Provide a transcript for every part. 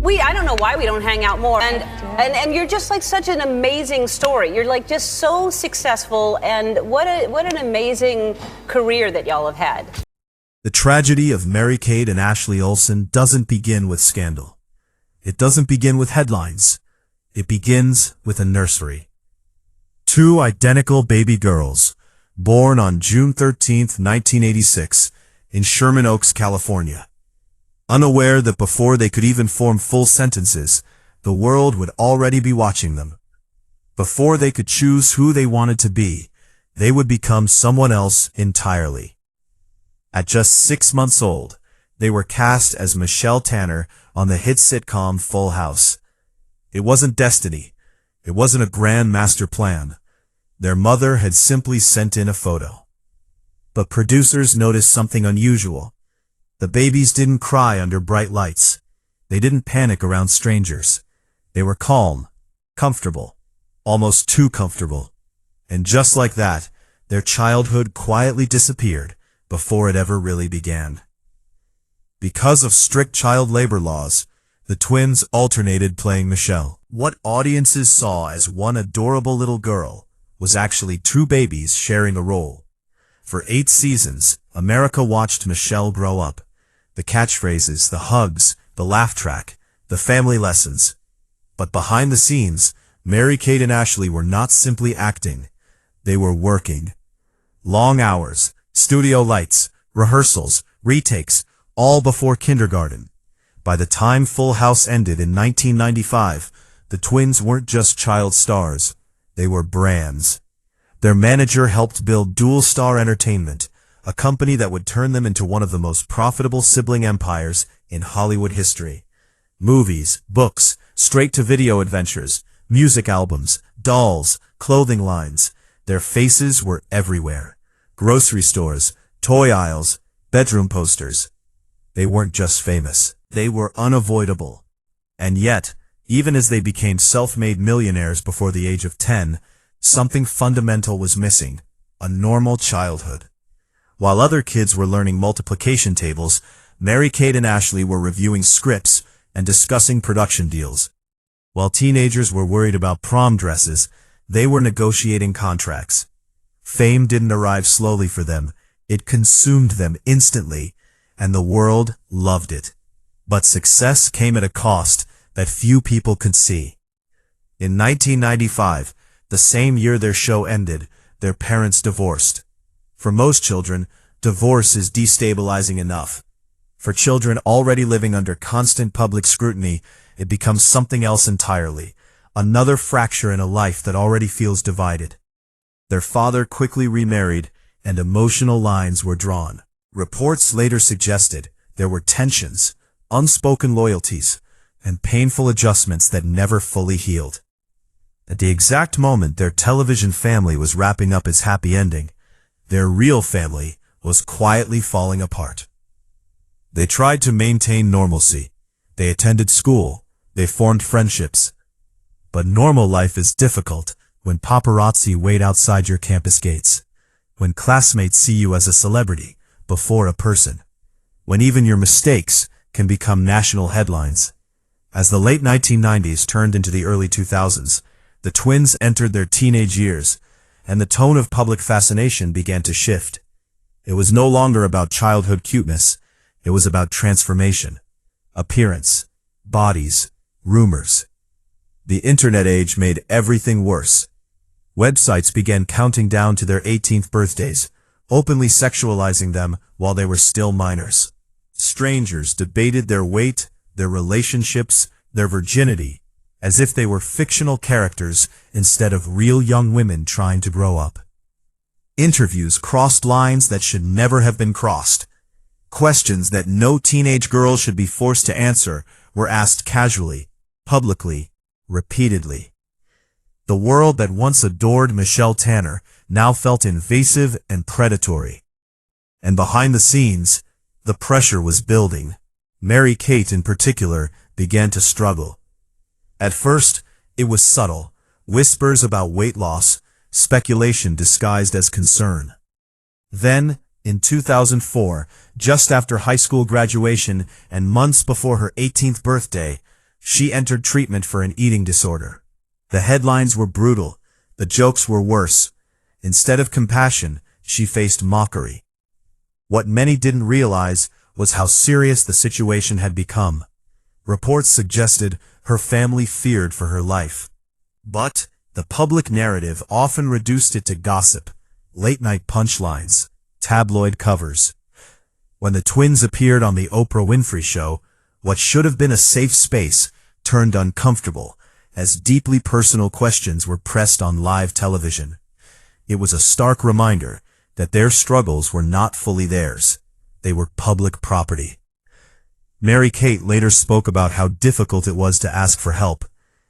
I don't know why we don't hang out more. And you're just like such an amazing story. You're like just so successful, and what an amazing career that y'all have had. The tragedy of Mary-Kate and Ashley Olsen doesn't begin with scandal. It doesn't begin with headlines. It begins with a nursery. Two identical baby girls, born on June 13, 1986, in Sherman Oaks, California. Unaware that before they could even form full sentences, the world would already be watching them. Before they could choose who they wanted to be, they would become someone else entirely. At just 6 months old, they were cast as Michelle Tanner on the hit sitcom Full House. It wasn't destiny. It wasn't a grand master plan. Their mother had simply sent in a photo. But producers noticed something unusual. The babies didn't cry under bright lights. They didn't panic around strangers. They were calm, comfortable, almost too comfortable. And just like that, their childhood quietly disappeared before it ever really began. Because of strict child labor laws, the twins alternated playing Michelle. What audiences saw as one adorable little girl was actually two babies sharing a role. For 8 seasons, America watched Michelle grow up. The catchphrases, the hugs, the laugh track, the family lessons. But behind the scenes, Mary-Kate and Ashley were not simply acting. They were working. Long hours, studio lights, rehearsals, retakes, all before kindergarten. By the time Full House ended in 1995, the twins weren't just child stars. They were brands. Their manager helped build Dual Star Entertainment, a company that would turn them into one of the most profitable sibling empires in Hollywood history. Movies, books, straight-to-video adventures, music albums, dolls, clothing lines. Their faces were everywhere. Grocery stores, toy aisles, bedroom posters. They weren't just famous. They were unavoidable. And yet, even as they became self-made millionaires before the age of 10, something fundamental was missing: a normal childhood. While other kids were learning multiplication tables, Mary-Kate and Ashley were reviewing scripts and discussing production deals. While teenagers were worried about prom dresses, they were negotiating contracts. Fame didn't arrive slowly for them. It consumed them instantly, and the world loved it. But success came at a cost that few people could see. In 1995, the same year their show ended, their parents divorced. For most children, divorce is destabilizing enough. For children already living under constant public scrutiny, it becomes something else entirely, another fracture in a life that already feels divided. Their father quickly remarried, and emotional lines were drawn. Reports later suggested there were tensions, unspoken loyalties, and painful adjustments that never fully healed. At the exact moment their television family was wrapping up its happy ending, their real family was quietly falling apart. They tried to maintain normalcy. They attended school. They formed friendships. But normal life is difficult when paparazzi wait outside your campus gates, when classmates see you as a celebrity before a person, when even your mistakes can become national headlines. As the late 1990s turned into the early 2000s, the twins entered their teenage years, and the tone of public fascination began to shift. It was no longer about childhood cuteness. It was about transformation, appearance, bodies, rumors. The internet age made everything worse. Websites began counting down to their 18th birthdays, openly sexualizing them while they were still minors. Strangers debated their weight, their relationships, their virginity, as if they were fictional characters instead of real young women trying to grow up. Interviews crossed lines that should never have been crossed. Questions that no teenage girl should be forced to answer were asked casually, publicly, repeatedly. The world that once adored Michelle Tanner now felt invasive and predatory. And behind the scenes, the pressure was building. Mary-Kate in particular began to struggle. At first, it was subtle, whispers about weight loss, speculation disguised as concern. Then, in 2004, just after high school graduation and months before her 18th birthday, she entered treatment for an eating disorder. The headlines were brutal. The jokes were worse. Instead of compassion, she faced mockery. What many didn't realize was how serious the situation had become. Reports suggested her family feared for her life. But the public narrative often reduced it to gossip, late-night punchlines, tabloid covers. When the twins appeared on the Oprah Winfrey Show, what should have been a safe space turned uncomfortable as deeply personal questions were pressed on live television. It was a stark reminder that their struggles were not fully theirs. They were public property. Mary-Kate later spoke about how difficult it was to ask for help,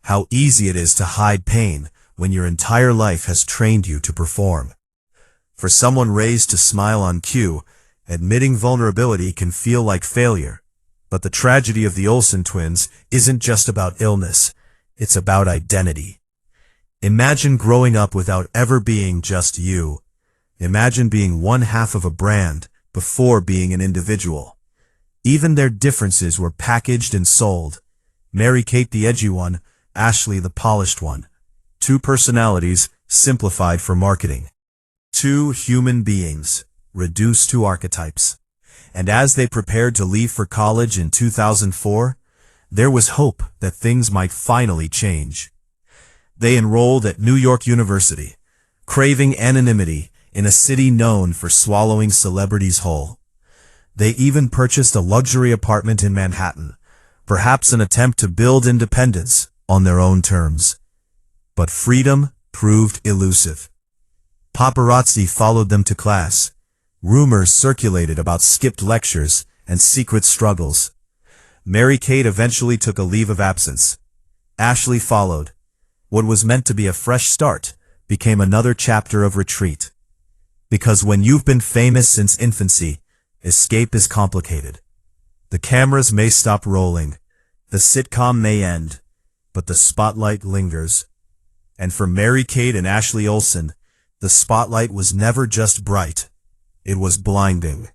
how easy it is to hide pain when your entire life has trained you to perform. For someone raised to smile on cue, admitting vulnerability can feel like failure. But the tragedy of the Olsen twins isn't just about illness, it's about identity. Imagine growing up without ever being just you. Imagine being one half of a brand before being an individual. Even their differences were packaged and sold. Mary-Kate the edgy one, Ashley the polished one. Two personalities simplified for marketing. Two human beings reduced to archetypes. And as they prepared to leave for college in 2004, there was hope that things might finally change. They enrolled at New York University, craving anonymity in a city known for swallowing celebrities whole. They even purchased a luxury apartment in Manhattan, perhaps an attempt to build independence on their own terms. But freedom proved elusive. Paparazzi followed them to class. Rumors circulated about skipped lectures and secret struggles. Mary-Kate eventually took a leave of absence. Ashley followed. What was meant to be a fresh start became another chapter of retreat. Because when you've been famous since infancy, escape is complicated. The cameras may stop rolling, the sitcom may end, but the spotlight lingers. And for Mary-Kate and Ashley Olsen, the spotlight was never just bright. It was blinding.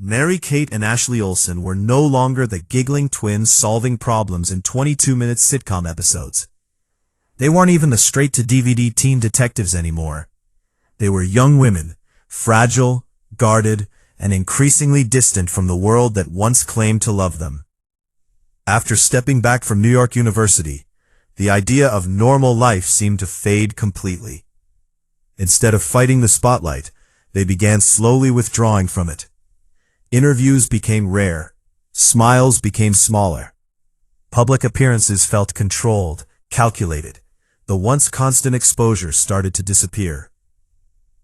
Mary-Kate and Ashley Olsen were no longer the giggling twins solving problems in 22-minute sitcom episodes. They weren't even the straight-to-DVD teen detectives anymore. They were young women, fragile, guarded, and increasingly distant from the world that once claimed to love them. After stepping back from New York University, the idea of normal life seemed to fade completely. Instead of fighting the spotlight, they began slowly withdrawing from it. Interviews became rare. Smiles became smaller. Public appearances felt controlled, calculated. The once constant exposure started to disappear.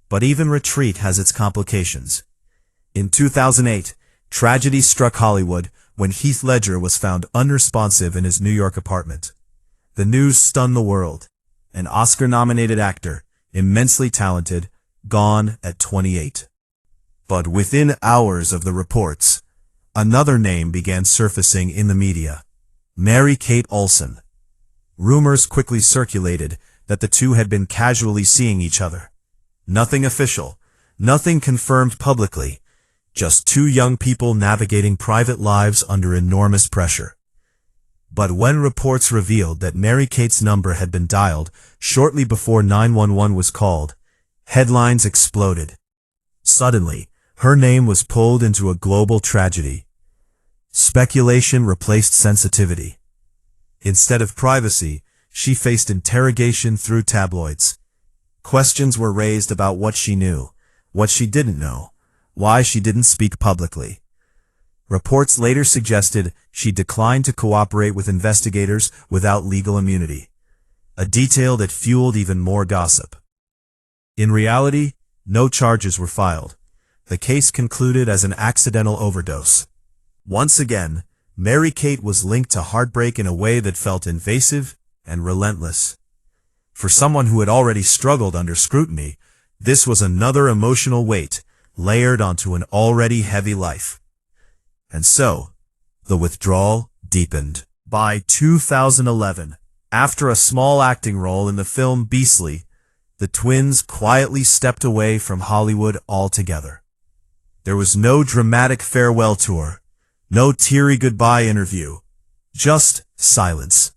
But even retreat has its complications. In 2008, tragedy struck Hollywood when Heath Ledger was found unresponsive in his New York apartment. The news stunned the world. An Oscar-nominated actor, immensely talented, gone at 28. But within hours of the reports, another name began surfacing in the media. Mary-Kate Olsen. Rumors quickly circulated that the two had been casually seeing each other. Nothing official, nothing confirmed publicly, just two young people navigating private lives under enormous pressure. But when reports revealed that Mary-Kate's number had been dialed shortly before 911 was called, headlines exploded. Suddenly, her name was pulled into a global tragedy. Speculation replaced sensitivity. Instead of privacy, she faced interrogation through tabloids. Questions were raised about what she knew, what she didn't know, why she didn't speak publicly. Reports later suggested she declined to cooperate with investigators without legal immunity, a detail that fueled even more gossip. In reality, no charges were filed. The case concluded as an accidental overdose. Once again, Mary-Kate was linked to heartbreak in a way that felt invasive and relentless. For someone who had already struggled under scrutiny, this was another emotional weight layered onto an already heavy life. And so, the withdrawal deepened. By 2011, after a small acting role in the film Beastly, the twins quietly stepped away from Hollywood altogether. There was no dramatic farewell tour, no teary goodbye interview, just Silence.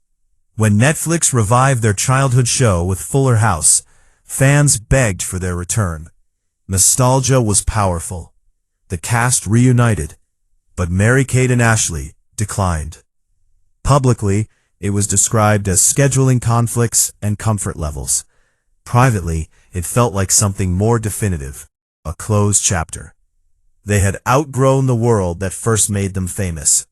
When Netflix revived their childhood show with Fuller House, fans begged for their return. Nostalgia was powerful. The cast reunited, but Mary-Kate and Ashley declined. Publicly, it was described as scheduling conflicts and comfort levels. Privately, it felt like something more definitive, a closed chapter. They had outgrown the world that first made them famous.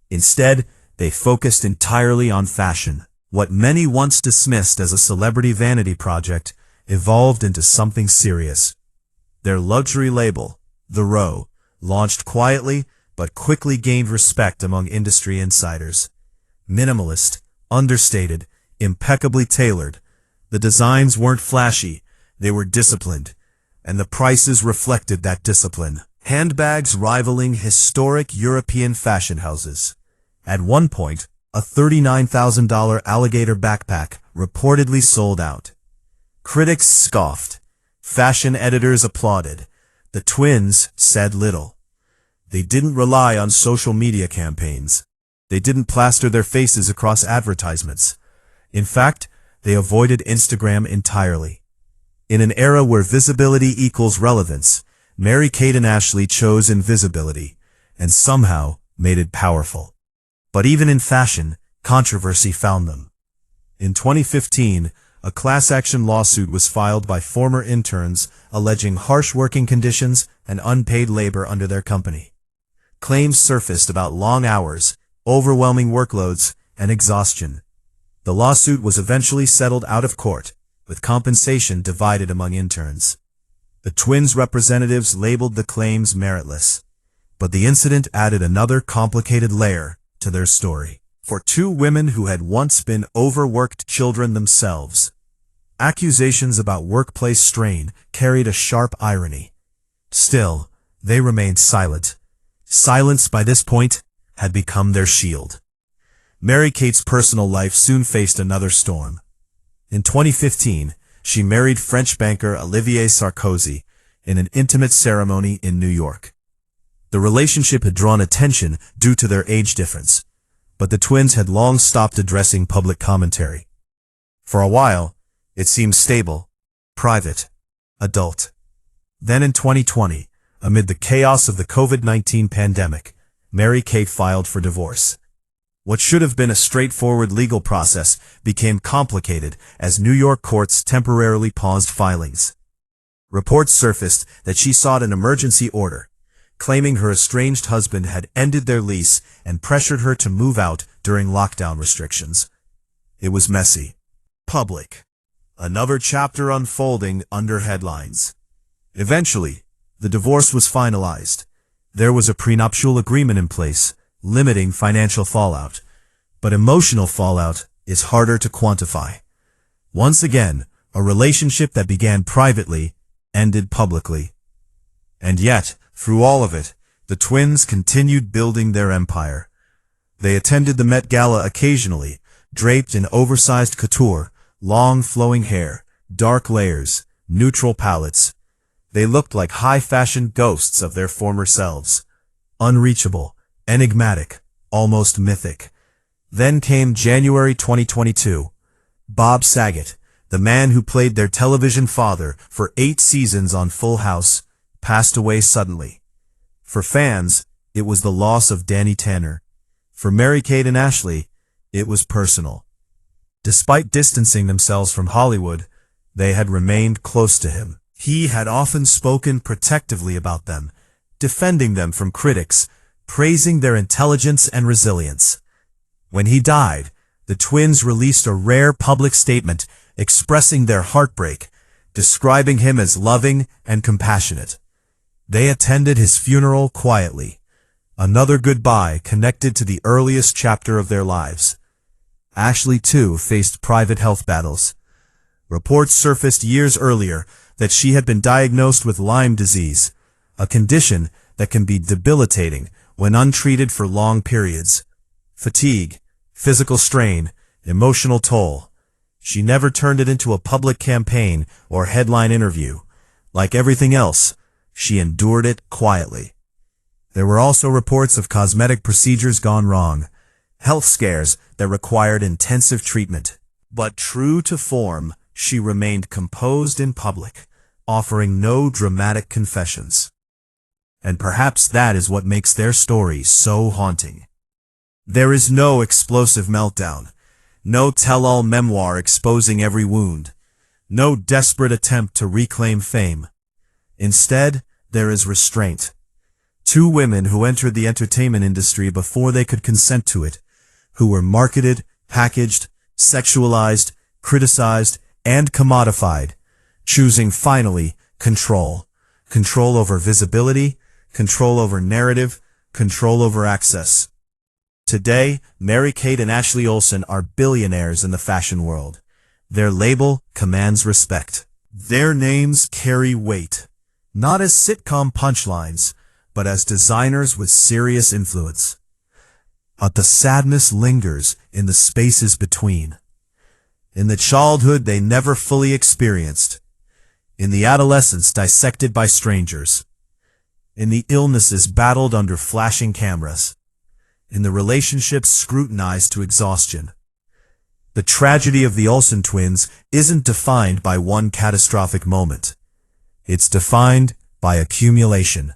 Instead, they focused entirely on fashion. What many once dismissed as a celebrity vanity project evolved into something serious. Their luxury label, The Row, launched quietly but quickly gained respect among industry insiders. Minimalist, understated, impeccably tailored. The designs weren't flashy, they were disciplined, and the prices reflected that discipline. Handbags rivaling historic European fashion houses. At one point, a $39,000 alligator backpack reportedly sold out. Critics scoffed. Fashion editors applauded. The twins said little. They didn't rely on social media campaigns. They didn't plaster their faces across advertisements. In fact, they avoided Instagram entirely. In an era where visibility equals relevance, Mary-Kate and Ashley chose invisibility, and somehow made it powerful. But even in fashion, controversy found them. In 2015, a class-action lawsuit was filed by former interns alleging harsh working conditions and unpaid labor under their company. Claims surfaced about long hours, overwhelming workloads, and exhaustion. The lawsuit was eventually settled out of court, with compensation divided among interns. The twins' representatives labeled the claims meritless, but the incident added another complicated layer to their story. For two women who had once been overworked children themselves, accusations about workplace strain carried a sharp irony. Still, they remained silent. Silence by this point had become their shield. Mary-Kate's personal life soon faced another storm. In 2015, she married French banker Olivier Sarkozy in an intimate ceremony in New York. The relationship had drawn attention due to their age difference, but the twins had long stopped addressing public commentary. For a while, it seemed stable, private, adult. Then in 2020, amid the chaos of the COVID-19 pandemic, Mary-Kate filed for divorce. What should have been a straightforward legal process became complicated as New York courts temporarily paused filings. Reports surfaced that she sought an emergency order, claiming her estranged husband had ended their lease and pressured her to move out during lockdown restrictions. It was messy. Public. Another chapter unfolding under headlines. Eventually, the divorce was finalized. There was a prenuptial agreement in place, limiting financial fallout. But emotional fallout is harder to quantify. Once again, a relationship that began privately ended publicly. And yet, through all of it, the twins continued building their empire. They attended the Met Gala occasionally, draped in oversized couture, long flowing hair, dark layers, neutral palettes. They looked like high-fashion ghosts of their former selves. Unreachable, enigmatic, almost mythic. Then came January 2022. Bob Saget, the man who played their television father for 8 seasons on Full House, passed away suddenly. For fans, it was the loss of Danny Tanner. For Mary-Kate and Ashley, it was personal. Despite distancing themselves from Hollywood, they had remained close to him. He had often spoken protectively about them, defending them from critics, praising their intelligence and resilience. When he died, the twins released a rare public statement expressing their heartbreak, describing him as loving and compassionate. They attended his funeral quietly, another goodbye connected to the earliest chapter of their lives. Ashley, too, faced private health battles. Reports surfaced years earlier that she had been diagnosed with Lyme disease, a condition that can be debilitating when untreated for long periods. Fatigue, physical strain, emotional toll. She never turned it into a public campaign or headline interview. Like everything else, she endured it quietly. There were also reports of cosmetic procedures gone wrong. health scares that required intensive treatment. But true to form, she remained composed in public, offering no dramatic confessions. And perhaps that is what makes their story so haunting. There is no explosive meltdown, no tell-all memoir exposing every wound, no desperate attempt to reclaim fame. Instead, there is restraint. Two women who entered the entertainment industry before they could consent to it, who were marketed, packaged, sexualized, criticized, and commodified, choosing finally control. Control over visibility, control over narrative, control over access. Today, Mary-Kate and Ashley Olsen are billionaires in the fashion world. Their label commands respect. Their names carry weight, not as sitcom punchlines, but as designers with serious influence. But the sadness lingers in the spaces between. In the childhood they never fully experienced. In the adolescence dissected by strangers. In the illnesses battled under flashing cameras. In the relationships scrutinized to exhaustion. The tragedy of the Olsen twins isn't defined by one catastrophic moment. It's defined by accumulation.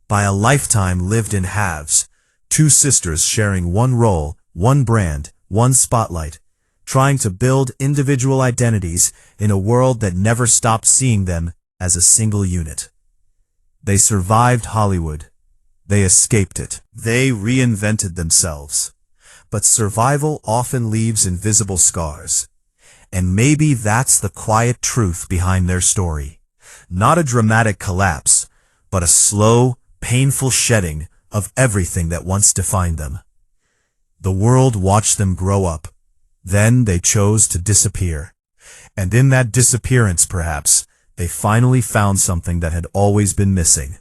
By a lifetime lived in halves, two sisters sharing one role, one brand, one spotlight, trying to build individual identities in a world that never stopped seeing them as a single unit. They survived Hollywood. They escaped it. They reinvented themselves. But survival often leaves invisible scars. And maybe that's the quiet truth behind their story. Not a dramatic collapse, but a slow, painful shedding of everything that once defined them. The world watched them grow up. Then they chose to disappear. And in that disappearance, perhaps, they finally found something that had always been missing.